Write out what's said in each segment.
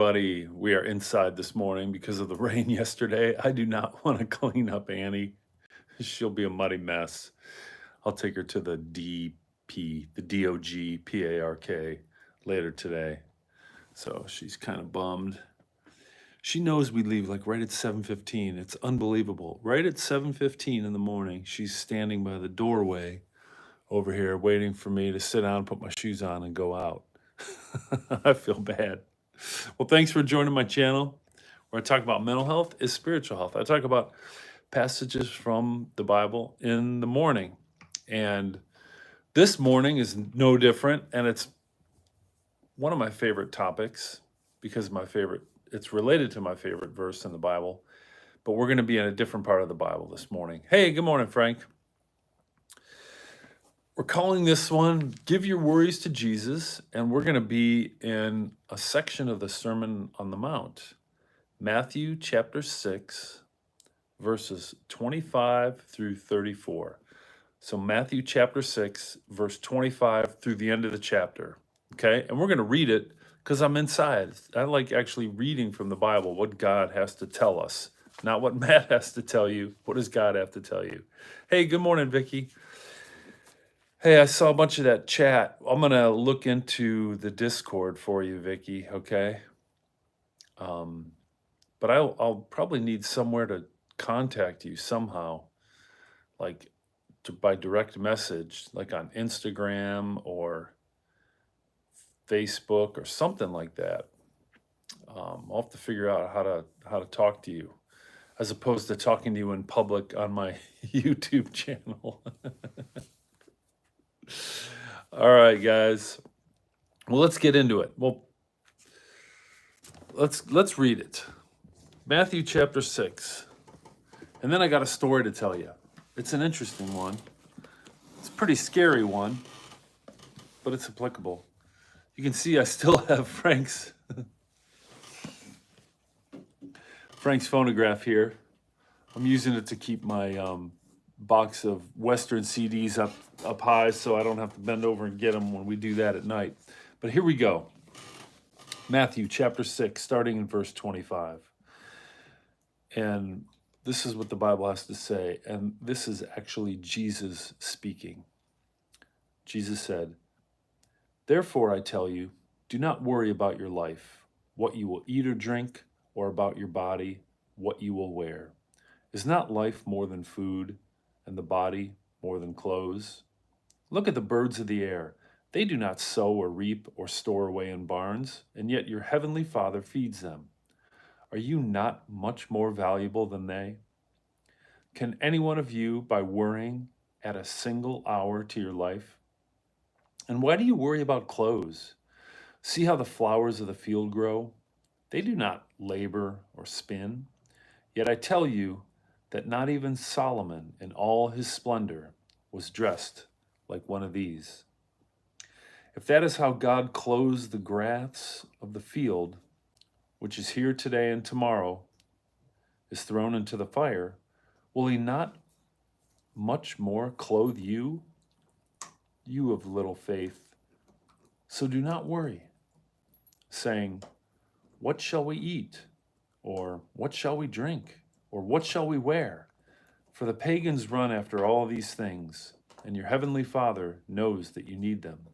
Buddy, we are inside this morning because of the rain yesterday. I do not want to clean up Annie. She'll be a muddy mess. I'll take her to the DOG PARK later today. So she's kind of bummed. She knows we leave like right at 7:15. It's unbelievable. Right at 7:15 in the morning, she's standing by the doorway over here waiting for me to sit down, put my shoes on, and go out. I feel bad. Well, thanks for joining my channel where I talk about mental health is spiritual health. I talk about passages from the Bible in the morning. And this morning is no different. And it's one of my favorite topics because it's related to my favorite verse in the Bible. But we're going to be in a different part of the Bible this morning. Hey, good morning, Frank. We're calling this one, Give Your Worries to Jesus, and we're going to be in a section of the Sermon on the Mount, Matthew chapter 6, verses 25 through 34. So Matthew chapter 6, verse 25 through the end of the chapter, okay? And we're going to read it because I'm inside. I like actually reading from the Bible what God has to tell us, not what Matt has to tell you. What does God have to tell you? Hey, good morning, Vicki. Hey, I saw a bunch of that chat. I'm going to look into the Discord for you, Vicky, okay? But I'll probably need somewhere to contact you somehow, like by direct message, like on Instagram or Facebook or something like that. I'll have to figure out how to talk to you as opposed to talking to you in public on my YouTube channel. All right, guys. Well, let's get into it. Well, let's read it. Matthew chapter 6. And then I got a story to tell you. It's an interesting one. It's a pretty scary one, but it's applicable. You can see I still have Frank's phonograph here. I'm using it to keep my box of Western CDs up high so I don't have to bend over and get them when we do that at night. But here we go. Matthew chapter 6, starting in verse 25. And this is what the Bible has to say. And this is actually Jesus speaking. Jesus said, "Therefore I tell you, do not worry about your life, what you will eat or drink, or about your body, what you will wear. Is not life more than food, and the body more than clothes? Look at the birds of the air. They do not sow or reap or store away in barns, and yet your heavenly Father feeds them. Are you not much more valuable than they? Can any one of you, by worrying, add a single hour to your life? And why do you worry about clothes? See how the flowers of the field grow? They do not labor or spin. Yet I tell you that not even Solomon in all his splendor was dressed like one of these. If that is how God clothes the grass of the field, which is here today and tomorrow is thrown into the fire, will he not much more clothe you, you of little faith? So do not worry, saying, what shall we eat? Or what shall we drink? Or what shall we wear? For the pagans run after all these things, and your heavenly Father knows that you need them.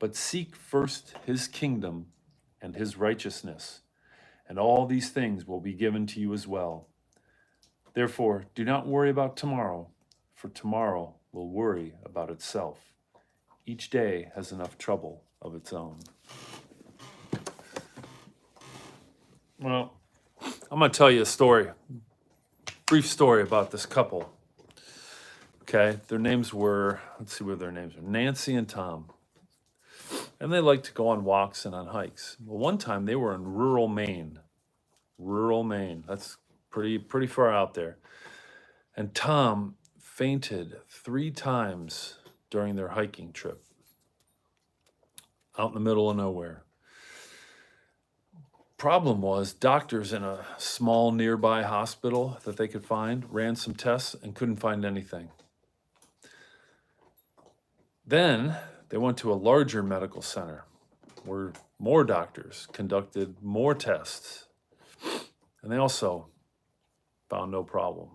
But seek first his kingdom and his righteousness, and all these things will be given to you as well. Therefore, do not worry about tomorrow, for tomorrow will worry about itself. Each day has enough trouble of its own." Well, I'm going to tell you a story, brief story about this couple. Okay, their names were, let's see what their names are, Nancy and Tom. And they like to go on walks and on hikes. Well, one time they were in rural Maine. That's pretty far out there. And Tom fainted 3 times during their hiking trip out in the middle of nowhere. Problem was, doctors in a small nearby hospital that they could find ran some tests and couldn't find anything. Then they went to a larger medical center where more doctors conducted more tests, and they also found no problem.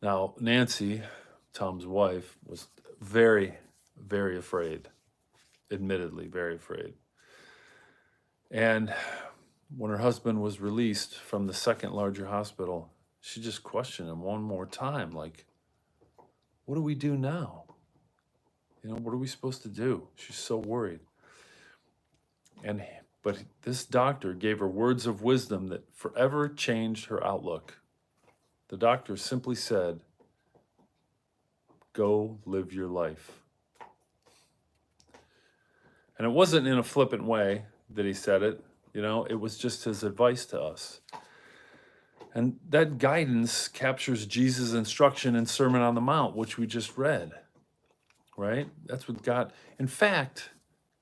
Now, Nancy, Tom's wife, was very, very afraid, admittedly very afraid. And when her husband was released from the second larger hospital, she just questioned him one more time, like, what do we do now? You know, what are we supposed to do? She's so worried. But this doctor gave her words of wisdom that forever changed her outlook. The doctor simply said, go live your life. And it wasn't in a flippant way that he said it. You know, it was just his advice to us. And that guidance captures Jesus' instruction in Sermon on the Mount, which we just read, right? That's what God, in fact,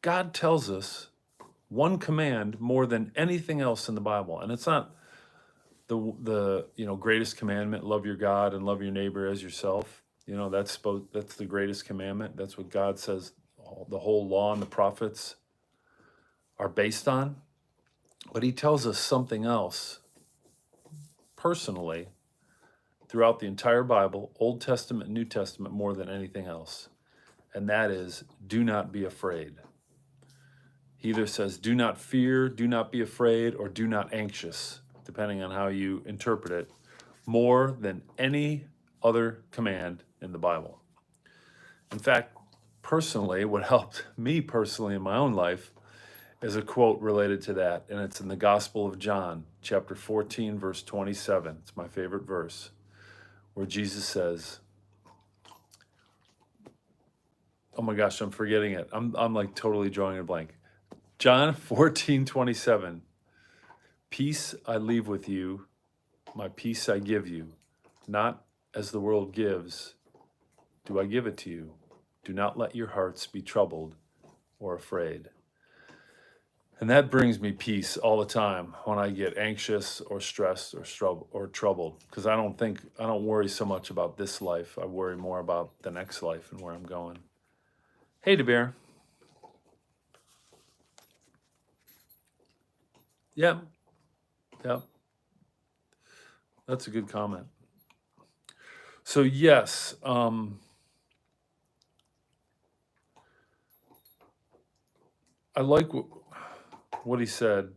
God tells us one command more than anything else in the Bible. And it's not the greatest commandment, love your God and love your neighbor as yourself. You know, that's the greatest commandment. That's what God says the whole law and the prophets are based on. But he tells us something else personally throughout the entire Bible, Old Testament, New Testament, more than anything else. And that is, do not be afraid. He either says, do not fear, do not be afraid, or do not anxious, depending on how you interpret it, more than any other command in the Bible. In fact, personally, what helped me personally in my own life is a quote related to that, and it's in the Gospel of John, chapter 14, verse 27. It's my favorite verse, where Jesus says, oh my gosh, I'm forgetting it. I'm like totally drawing a blank. John 14:27. Peace I leave with you, my peace I give you. Not as the world gives, do I give it to you. Do not let your hearts be troubled or afraid. And that brings me peace all the time when I get anxious or stressed or troubled, because I don't worry so much about this life. I worry more about the next life and where I'm going. Hey, DeBear. Yeah. That's a good comment. So yes, I like what he said.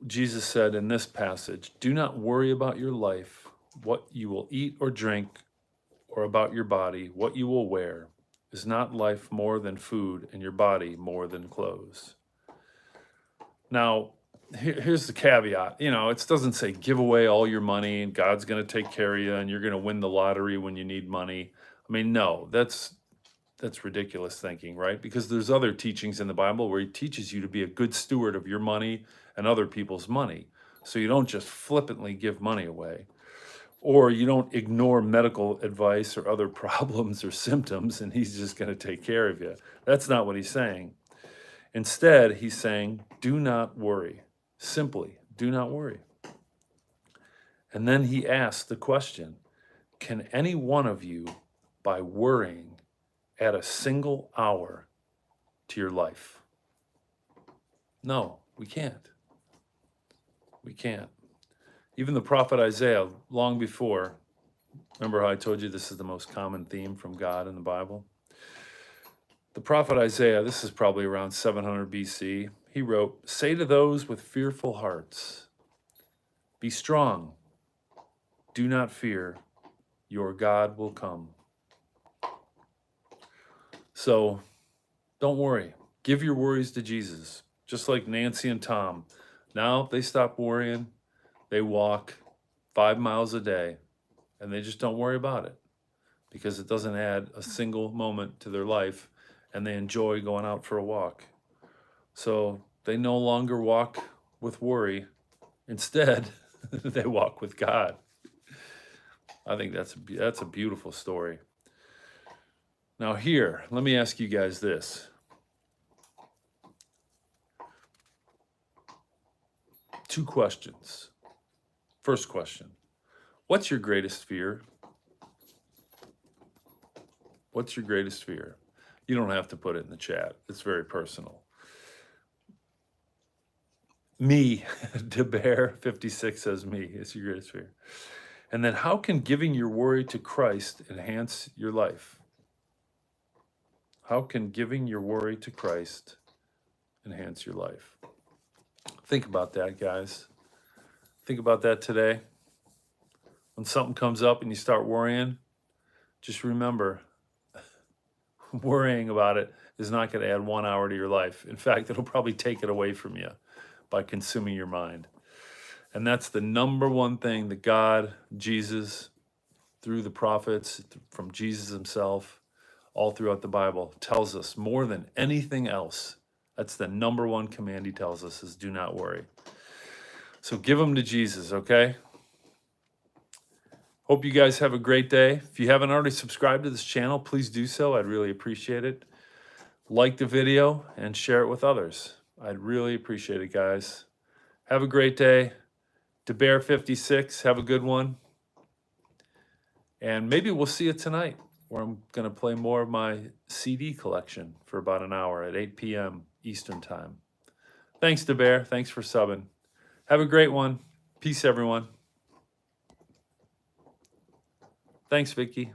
Jesus said in this passage, do not worry about your life, what you will eat or drink, or about your body, what you will wear. Is not life more than food, and your body more than clothes? Now, here's the caveat. You know, it doesn't say give away all your money and God's going to take care of you and you're going to win the lottery when you need money. I mean, no, that's ridiculous thinking, right? Because there's other teachings in the Bible where he teaches you to be a good steward of your money and other people's money. So you don't just flippantly give money away, or you don't ignore medical advice or other problems or symptoms and he's just going to take care of you. That's not what he's saying. Instead, he's saying, do not worry. Simply, do not worry. And then he asks the question, can any one of you, by worrying, add a single hour to your life? No, we can't. We can't. Even the prophet Isaiah, long before, remember how I told you this is the most common theme from God in the Bible? The prophet Isaiah, this is probably around 700 BC, he wrote, say to those with fearful hearts, be strong, do not fear, your God will come. So don't worry, give your worries to Jesus, just like Nancy and Tom. Now they stop worrying, they walk 5 miles a day, and they just don't worry about it because it doesn't add a single moment to their life, and they enjoy going out for a walk. So they no longer walk with worry. Instead, they walk with God. I think that's a beautiful story. Now here, let me ask you guys this. Two questions. First question, what's your greatest fear? What's your greatest fear? You don't have to put it in the chat. It's very personal. Me, DeBear56 says me. It's your greatest fear. And then how can giving your worry to Christ enhance your life? How can giving your worry to Christ enhance your life? Think about that, guys. Think about that today. When something comes up and you start worrying, just remember, worrying about it is not going to add 1 hour to your life. In fact, it'll probably take it away from you by consuming your mind. And that's the number one thing that God, Jesus, through the prophets, from Jesus himself, all throughout the Bible, tells us more than anything else. That's the number one command he tells us is do not worry. So give them to Jesus, okay? Hope you guys have a great day. If you haven't already subscribed to this channel, please do so. I'd really appreciate it. Like the video and share it with others. I'd really appreciate it, guys. Have a great day. DeBear56, have a good one. And maybe we'll see you tonight, where I'm going to play more of my CD collection for about an hour at 8 p.m. Eastern Time. Thanks, DeBear. Thanks for subbing. Have a great one. Peace, everyone. Thanks, Vicky.